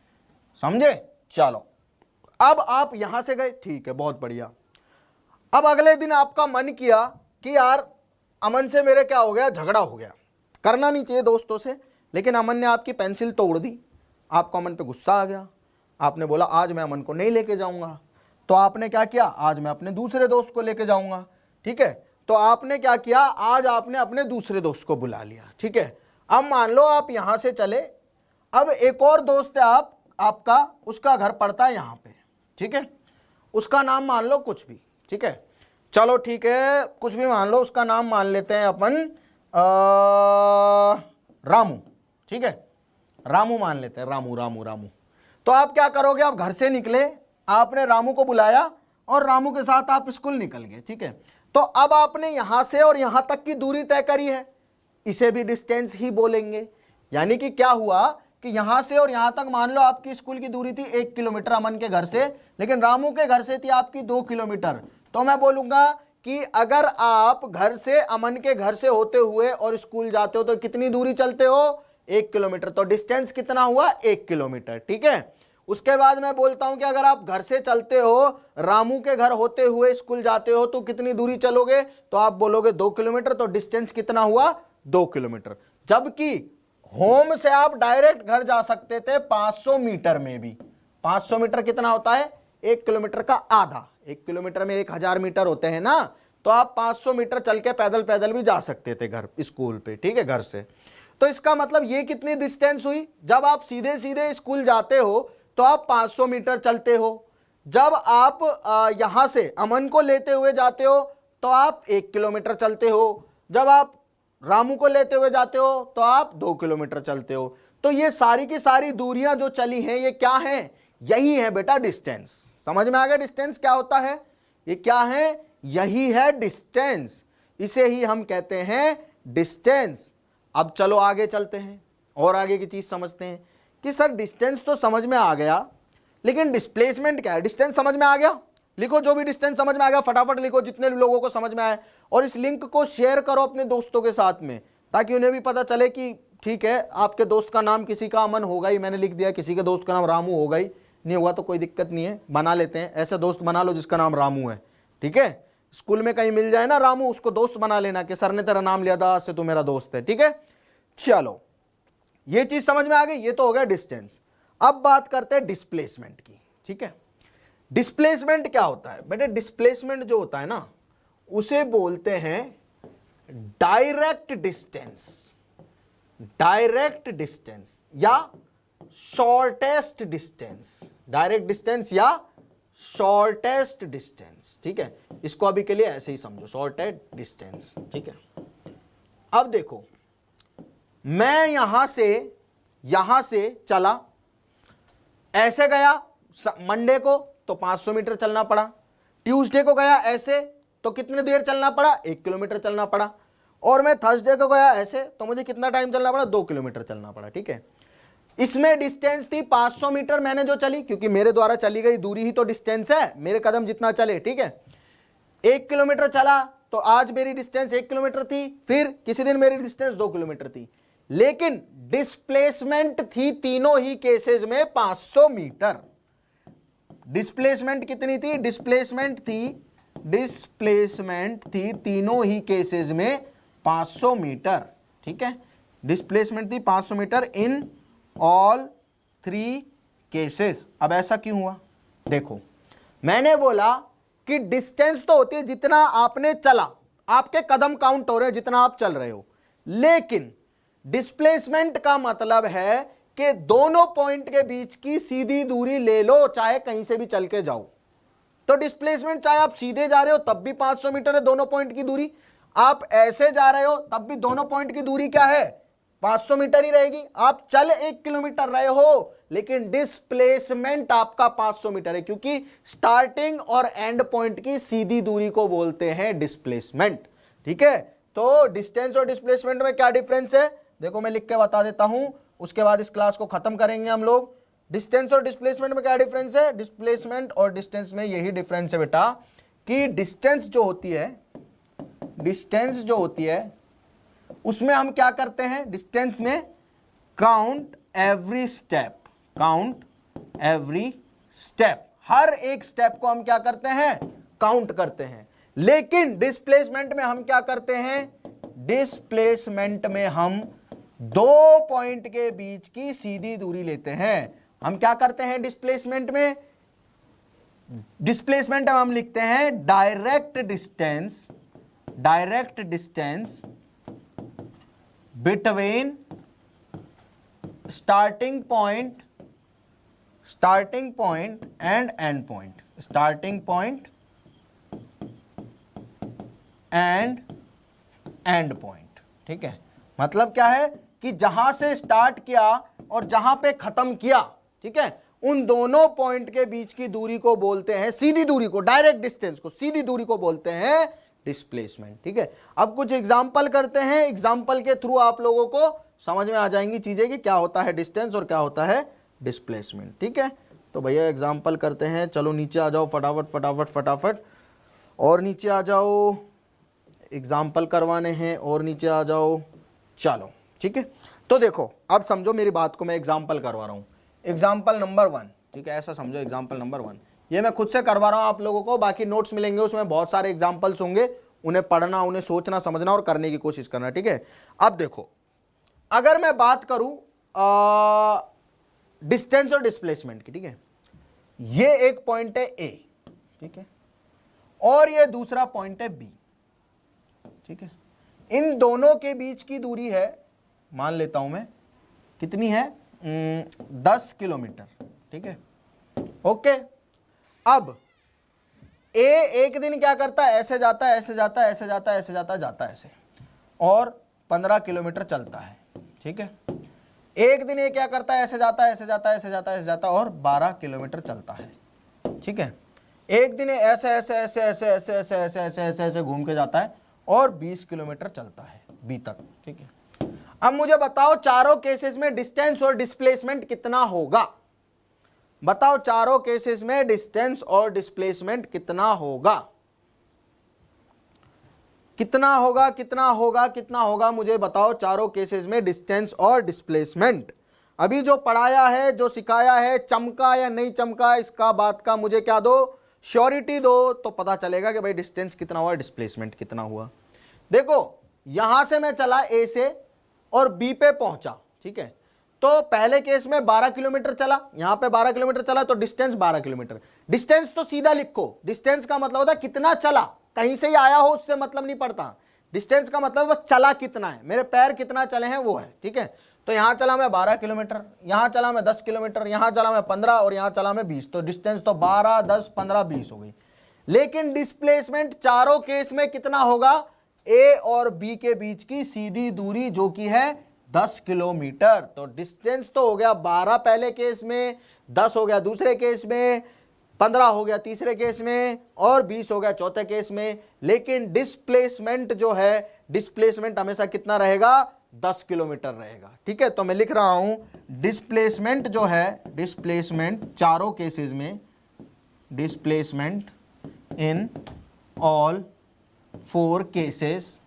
समझे? चलो, अब आप यहां से गए, ठीक है, बहुत बढ़िया। अब अगले दिन आपका मन किया कि यार अमन से मेरे क्या हो गया, झगड़ा हो गया। करना नहीं चाहिए दोस्तों से, लेकिन अमन ने आपकी पेंसिल तोड़ दी, आपको अमन पे गुस्सा आ गया। आपने बोला आज मैं अमन को नहीं लेके जाऊंगा। तो आपने क्या किया? आज मैं अपने दूसरे दोस्त को लेके जाऊंगा। ठीक है, तो आपने क्या किया? आज आपने अपने दूसरे दोस्त को बुला लिया। ठीक है, अब मान लो आप यहां से चले, अब एक और दोस्त है आपका, उसका घर पड़ता है यहां पे। ठीक है, उसका नाम मान लो कुछ भी, ठीक है, चलो ठीक है, कुछ भी मान लो, उसका नाम मान लेते हैं अपन रामू, ठीक है, रामू मान लेते हैं, रामू रामू रामू। तो आप क्या करोगे, आप घर से निकले, आपने रामू को बुलाया और रामू के साथ आप स्कूल निकल गए, ठीक है। तो अब आपने यहां से और यहां तक की दूरी तय करी है, इसे भी डिस्टेंस ही बोलेंगे। यानी कि क्या हुआ कि यहां से और यहां तक मान लो आपकी स्कूल की दूरी थी 1 किलोमीटर अमन के घर से, लेकिन रामू के घर से थी आपकी 2 किलोमीटर। तो मैं बोलूंगा कि अगर आप घर से अमन के घर से होते हुए और स्कूल जाते हो तो कितनी दूरी चलते हो, 1 किलोमीटर। तो डिस्टेंस कितना हुआ, 1 किलोमीटर, ठीक है। उसके बाद मैं बोलता हूं कि अगर आप घर से चलते हो, रामू के घर होते हुए स्कूल जाते हो तो कितनी दूरी चलोगे, तो आप बोलोगे 2 किलोमीटर। तो डिस्टेंस कितना हुआ, 2 किलोमीटर। जबकि होम से आप डायरेक्ट घर जा सकते थे 500 मीटर में भी। 500 मीटर कितना होता है, 1 किलोमीटर का आधा। 1 किलोमीटर में 1000 मीटर होते हैं ना, तो आप 500 मीटर चल के पैदल पैदल भी जा सकते थे घर स्कूल पे, ठीक है, घर से। तो इसका मतलब ये कितनी डिस्टेंस हुई, जब आप सीधे सीधे स्कूल जाते हो तो आप 500 मीटर चलते हो, जब आप यहां से अमन को लेते हुए जाते हो तो आप 1 किलोमीटर चलते हो, जब आप रामू को लेते हुए जाते हो तो आप 2 किलोमीटर चलते हो। तो ये सारी की सारी दूरियां जो चली हैं ये क्या हैं, यही है बेटा डिस्टेंस। समझ में आ गया डिस्टेंस क्या होता है, ये क्या है, यही है डिस्टेंस, इसे ही हम कहते हैं डिस्टेंस। अब चलो आगे चलते हैं और आगे की चीज समझते हैं कि सर डिस्टेंस तो समझ में आ गया, लेकिन डिस्प्लेसमेंट क्या है। डिस्टेंस समझ में आ गया, लिखो जो भी डिस्टेंस समझ में आ गया फटाफट लिखो, जितने लोगों को समझ में आए। और इस लिंक को शेयर करो अपने दोस्तों के साथ में, ताकि उन्हें भी पता चले कि ठीक है, आपके दोस्त का नाम किसी का अमन होगा ही, मैंने लिख दिया, किसी के दोस्त का नाम रामू होगा ही, नहीं होगा तो कोई दिक्कत नहीं है, बना लेते हैं, ऐसे दोस्त बना लो जिसका नाम रामू है, ठीक है। स्कूल में कहीं मिल जाए ना रामू, उसको दोस्त बना लेना कि सर ने तेरा नाम लिया था, आज से तू मेरा दोस्त है, ठीक है। चलो ये चीज समझ में आ गई, ये तो हो गया डिस्टेंस। अब बात करते हैं डिस्प्लेसमेंट की, ठीक है। डिस्प्लेसमेंट क्या होता है बेटे, डिस्प्लेसमेंट जो होता है ना उसे बोलते हैं डायरेक्ट डिस्टेंस, डायरेक्ट डिस्टेंस या शॉर्टेस्ट डिस्टेंस, डायरेक्ट डिस्टेंस या शॉर्टेस्ट डिस्टेंस, ठीक है। इसको अभी के लिए ऐसे ही समझो, शॉर्टेस्ट डिस्टेंस, ठीक है। अब देखो, मैं यहां से चला, ऐसे गया मंडे को तो 500 मीटर चलना पड़ा, ट्यूसडे को गया ऐसे तो कितनी देर चलना पड़ा, 1 किलोमीटर चलना पड़ा, और मैं थर्सडे को गया ऐसे तो मुझे कितना टाइम चलना पड़ा, 2 किलोमीटर चलना पड़ा, ठीक है। इसमें डिस्टेंस थी 500 मीटर मैंने जो चली, क्योंकि मेरे द्वारा चली गई दूरी ही तो डिस्टेंस है, मेरे कदम जितना चले, ठीक है। 1 किलोमीटर चला तो आज मेरी डिस्टेंस 1 किलोमीटर थी, फिर किसी दिन मेरी डिस्टेंस 2 किलोमीटर थी, लेकिन डिस्प्लेसमेंट थी तीनों ही केसेस में 500 मीटर। डिस्प्लेसमेंट कितनी थी, डिस्प्लेसमेंट थी तीनों ही केसेस में 500 मीटर, ठीक है। डिस्प्लेसमेंट थी 500 मीटर इन ऑल 3 केसेस। अब ऐसा क्यों हुआ, देखो मैंने बोला कि डिस्टेंस तो होती है जितना आपने चला, आपके कदम काउंट हो रहे हैं जितना आप चल रहे हो, लेकिन डिस्प्लेसमेंट का मतलब है कि दोनों पॉइंट के बीच की सीधी दूरी ले लो, चाहे कहीं से भी चल के जाओ। तो डिस्प्लेसमेंट चाहे आप सीधे जा रहे हो तब भी 500 मीटर है दोनों पॉइंट की दूरी, आप ऐसे जा रहे हो तब भी दोनों पॉइंट की दूरी क्या है, 500 मीटर ही रहेगी। आप चल 1 किलोमीटर रहे हो लेकिन डिस्प्लेसमेंट आपका 500 मीटर है, क्योंकि स्टार्टिंग और एंड पॉइंट की सीधी दूरी को बोलते हैं डिस्प्लेसमेंट, ठीक है। तो डिस्टेंस और डिस्प्लेसमेंट में क्या डिफरेंस है, देखो मैं लिख के बता देता हूं, उसके बाद इस क्लास को खत्म करेंगे हम लोग। डिस्टेंस और डिस्प्लेसमेंट में क्या डिफरेंस है, डिस्प्लेसमेंट और डिस्टेंस में यही डिफरेंस है बेटा कि डिस्टेंस जो होती है उसमें हम क्या करते हैं, डिस्टेंस में काउंट एवरी स्टेप, हर एक स्टेप को हम क्या करते हैं, काउंट करते हैं। लेकिन डिस्प्लेसमेंट में हम क्या करते हैं, डिस्प्लेसमेंट में हम 2 पॉइंट के बीच की सीधी दूरी लेते हैं। हम क्या करते हैं डिस्प्लेसमेंट में हम लिखते हैं direct distance between starting point and and point, starting point and and point. ठीक है, मतलब क्या है कि जहां से स्टार्ट किया और जहां पे खत्म किया, ठीक है, उन दोनों पॉइंट के बीच की दूरी को बोलते हैं, सीधी दूरी को, डायरेक्ट डिस्टेंस को, सीधी दूरी को बोलते हैं डिस्प्लेसमेंट। ठीक है, अब कुछ एग्जांपल करते हैं, एग्जांपल के थ्रू आप लोगों को समझ में आ जाएंगी चीजें कि क्या होता है डिस्टेंस और क्या होता है डिस्प्लेसमेंट। ठीक है, तो भैया एग्जांपल करते हैं। चलो नीचे आ जाओ फटाफट फटाफट फटाफट, और नीचे आ जाओ, एग्जाम्पल करवाने हैं, और नीचे आ जाओ। चलो ठीक है, तो देखो अब समझो मेरी बात को, मैं एग्जाम्पल करवा रहा हूँ। एग्जाम्पल नंबर 1, ठीक है, ऐसा समझो, एग्जाम्पल नंबर 1 ये मैं खुद से करवा रहा हूँ आप लोगों को, बाकी नोट्स मिलेंगे उसमें बहुत सारे एग्जाम्पल्स होंगे, उन्हें पढ़ना, उन्हें सोचना समझना और करने की कोशिश करना। ठीक है, अब देखो अगर मैं बात करूं डिस्टेंस और डिस्प्लेसमेंट की, ठीक है, ये एक पॉइंट है ए, ठीक है, और ये दूसरा पॉइंट है बी। ठीक है, इन दोनों के बीच की दूरी है, मान लेता हूं मैं, कितनी है, 10 किलोमीटर। ठीक है, ओके। अब ए एक दिन क्या करता है, ऐसे जाता है, ऐसे जाता है, ऐसे जाता है, ऐसे जाता है, जाता है ऐसे, और 15 किलोमीटर चलता है। ठीक है, एक दिन ये क्या करता है, ऐसे जाता है, ऐसे जाता है, ऐसे जाता है, ऐसे जाता है, और 12 किलोमीटर चलता है। ठीक है, एक दिन ऐसे ऐसे ऐसे ऐसे ऐसे ऐसे ऐसे ऐसे ऐसे ऐसे घूम के जाता है और 20 किलोमीटर चलता है बी तक। ठीक है, अब मुझे बताओ चारों केसेस में डिस्टेंस और डिस्प्लेसमेंट कितना होगा, बताओ चारों केसेस में डिस्टेंस और डिस्प्लेसमेंट कितना होगा, कितना होगा, कितना होगा, कितना होगा, मुझे बताओ चारों केसेस में डिस्टेंस और डिस्प्लेसमेंट। अभी जो पढ़ाया है, जो सिखाया है, चमका या नहीं चमका, इसका बात का मुझे क्या दो, श्योरिटी दो, तो पता चलेगा कि भाई डिस्टेंस कितना हुआ, डिस्प्लेसमेंट कितना हुआ। देखो यहां से मैं चला ए से और बी पे पहुंचा। ठीक है, तो पहले केस में 12 किलोमीटर चला, यहां पे 12 किलोमीटर चला, तो डिस्टेंस 12 किलोमीटर। डिस्टेंस तो सीधा लिखो, डिस्टेंस का मतलब होता है कितना चला, कहीं से ही आया हो उससे मतलब नहीं पड़ता, डिस्टेंस का मतलब बस चला कितना है, मेरे पैर कितना चले हैं वो है। ठीक है, तो यहां चला मैं 12 किलोमीटर, यहां चला मैं 10 किलोमीटर, यहां चला मैं 15 और यहां चला मैं 20, तो डिस्टेंस तो 12, 10, 15, 20 हो गई। लेकिन डिस्प्लेसमेंट चारों केस में कितना होगा, ए और बी के बीच की सीधी दूरी जो कि है 10 किलोमीटर। तो डिस्टेंस तो हो गया 12 पहले केस में, 10 हो गया दूसरे केस में, 15 हो गया तीसरे केस में, और 20 हो गया चौथे केस में। लेकिन डिस्प्लेसमेंट जो है, डिस्प्लेसमेंट हमेशा कितना रहेगा, 10 किलोमीटर रहेगा। ठीक है, तो मैं लिख रहा हूं डिस्प्लेसमेंट जो है, डिस्प्लेसमेंट चारों केसेस में, डिस्प्लेसमेंट इन ऑल 4 केसेस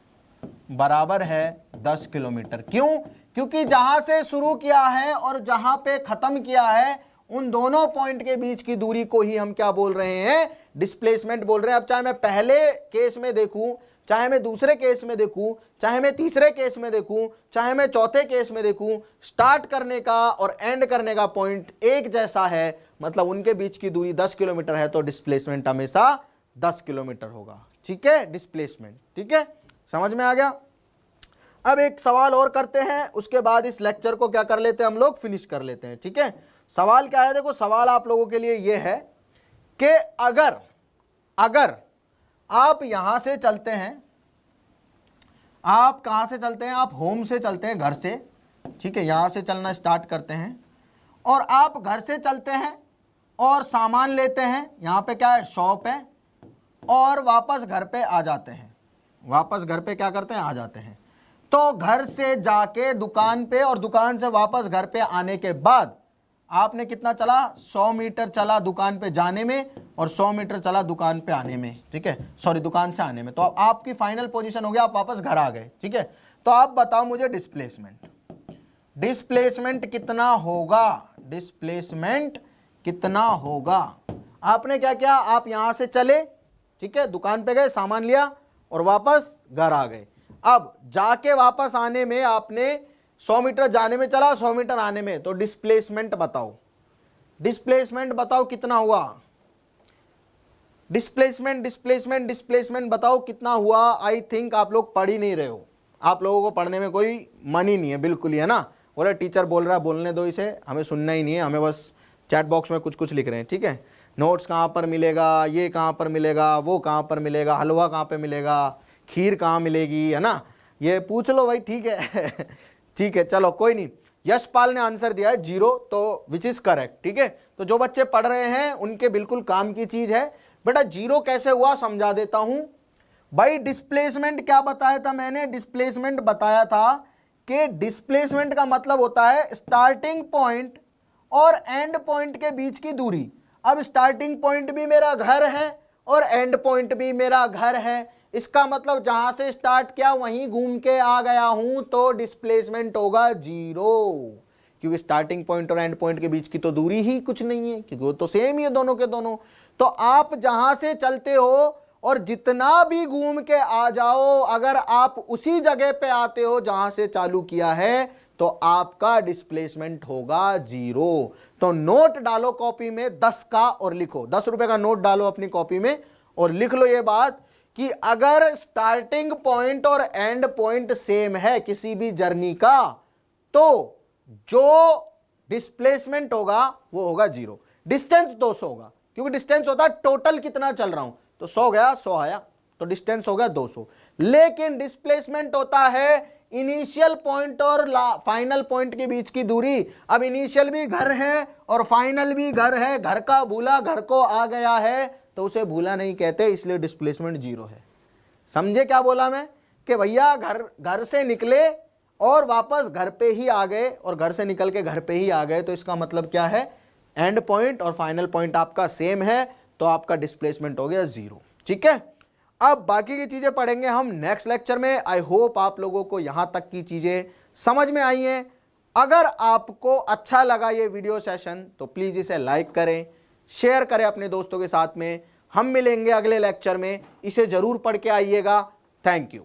बराबर है 10 किलोमीटर। क्यों, क्योंकि जहां से शुरू किया है और जहां पे खत्म किया है, उन दोनों पॉइंट के बीच की दूरी को ही हम क्या बोल रहे हैं, डिस्प्लेसमेंट बोल रहे हैं। अब चाहे मैं पहले केस में देखूं, चाहे मैं दूसरे केस में देखूं, चाहे मैं तीसरे केस में देखूं, चाहे मैं चौथे केस में देखूं, स्टार्ट करने का और एंड करने का पॉइंट एक जैसा है, मतलब उनके बीच की दूरी 10 किलोमीटर है, तो डिस्प्लेसमेंट हमेशा 10 किलोमीटर होगा। ठीक है, डिस्प्लेसमेंट। ठीक है, समझ में आ गया। अब एक सवाल और करते हैं, उसके बाद इस लेक्चर को क्या कर लेते हैं हम लोग, फिनिश कर लेते हैं। ठीक है, सवाल क्या है, देखो सवाल आप लोगों के लिए यह है कि अगर आप यहां से चलते हैं, आप कहां से चलते हैं, आप होम से चलते हैं, घर से। ठीक है, यहां से चलना स्टार्ट करते हैं और आप घर से चलते हैं और सामान लेते हैं, यहां पे क्या है, शॉप है, और वापस घर पे आ जाते हैं, वापस घर पे क्या करते हैं, आ जाते हैं। तो घर से जाके दुकान पे और दुकान से वापस घर पे आने के बाद आपने कितना चला, 100 मीटर चला दुकान पे जाने में और 100 मीटर चला दुकान पे आने में। ठीक है, सॉरी दुकान से आने में। तो अब आपकी फाइनल पोजीशन हो गया, आप वापस घर आ गए। ठीक है, तो आप बताओ मुझे डिस्प्लेसमेंट कितना होगा, डिस्प्लेसमेंट कितना होगा। आपने क्या किया, आप यहां से चले, ठीक है, दुकान पे गए, सामान लिया और वापस घर आ गए। अब जाके वापस आने में आपने 100 मीटर जाने में चला, 100 मीटर आने में, तो डिस्प्लेसमेंट बताओ, डिस्प्लेसमेंट बताओ कितना हुआ, डिस्प्लेसमेंट बताओ कितना हुआ। आई थिंक आप लोग पढ़ ही नहीं रहे हो, आप लोगों को पढ़ने में कोई मन ही नहीं है, बिल्कुल ही, है ना। बोले टीचर बोल रहा है बोलने दो इसे, हमें सुनना ही नहीं है, हमें बस चैट बॉक्स में कुछ कुछ लिख रहे हैं। ठीक है, नोट्स कहाँ पर मिलेगा, ये कहाँ पर मिलेगा, वो कहाँ पर मिलेगा, हलवा कहाँ पे मिलेगा, खीर कहाँ मिलेगी, है ना, ये पूछ लो भाई, ठीक है। ठीक है, चलो कोई नहीं। यशपाल ने आंसर दिया है 0, तो विच इज करेक्ट, ठीक है। तो जो बच्चे पढ़ रहे हैं उनके बिल्कुल काम की चीज है। बेटा 0 कैसे हुआ समझा देता हूं भाई। डिस्प्लेसमेंट क्या बताया था मैंने, डिस्प्लेसमेंट बताया था कि डिस्प्लेसमेंट का मतलब होता है स्टार्टिंग पॉइंट और एंड पॉइंट के बीच की दूरी। अब स्टार्टिंग पॉइंट भी मेरा घर है और एंड पॉइंट भी मेरा घर है, इसका मतलब जहां से स्टार्ट किया वहीं घूम के आ गया हूं, तो डिस्प्लेसमेंट होगा 0, क्योंकि स्टार्टिंग पॉइंट और एंड पॉइंट के बीच की तो दूरी ही कुछ नहीं है, क्योंकि वो तो सेम ही है दोनों के दोनों। तो आप जहां से चलते हो और जितना भी घूम के आ जाओ, अगर आप उसी जगह पे आते हो जहां से चालू किया है, तो आपका डिस्प्लेसमेंट होगा 0। तो नोट डालो कॉपी में 10 का और लिखो, 10 रुपए का नोट डालो अपनी कॉपी में और लिख लो ये बात कि अगर स्टार्टिंग पॉइंट और एंड पॉइंट सेम है किसी भी जर्नी का, तो जो डिस्प्लेसमेंट होगा वो होगा 0। डिस्टेंस 200 होगा, क्योंकि डिस्टेंस होता है टोटल कितना चल रहा हूं, तो 100 गया 100 आया, तो डिस्टेंस हो गया 200। लेकिन डिस्प्लेसमेंट होता है इनिशियल पॉइंट और फाइनल पॉइंट के बीच की दूरी। अब इनिशियल भी घर है और फाइनल भी घर है, घर का भूला घर को आ गया है, तो उसे भूला नहीं कहते, इसलिए डिस्प्लेसमेंट 0 है। समझे क्या बोला मैं कि भैया घर से निकले और वापस घर पे ही आ गए और घर से निकल के घर पे ही आ गए, तो इसका मतलब क्या है, एंड पॉइंट और फाइनल पॉइंट आपका सेम है, तो आपका डिस्प्लेसमेंट हो गया 0। ठीक है, अब बाकी की चीजें पढ़ेंगे हम नेक्स्ट लेक्चर में। आई होप आप लोगों को यहां तक की चीजें समझ में आई हैं। अगर आपको अच्छा लगा ये वीडियो सेशन तो प्लीज इसे लाइक करें, शेयर करें अपने दोस्तों के साथ में। हम मिलेंगे अगले लेक्चर में, इसे जरूर पढ़ के आइएगा। Thank you.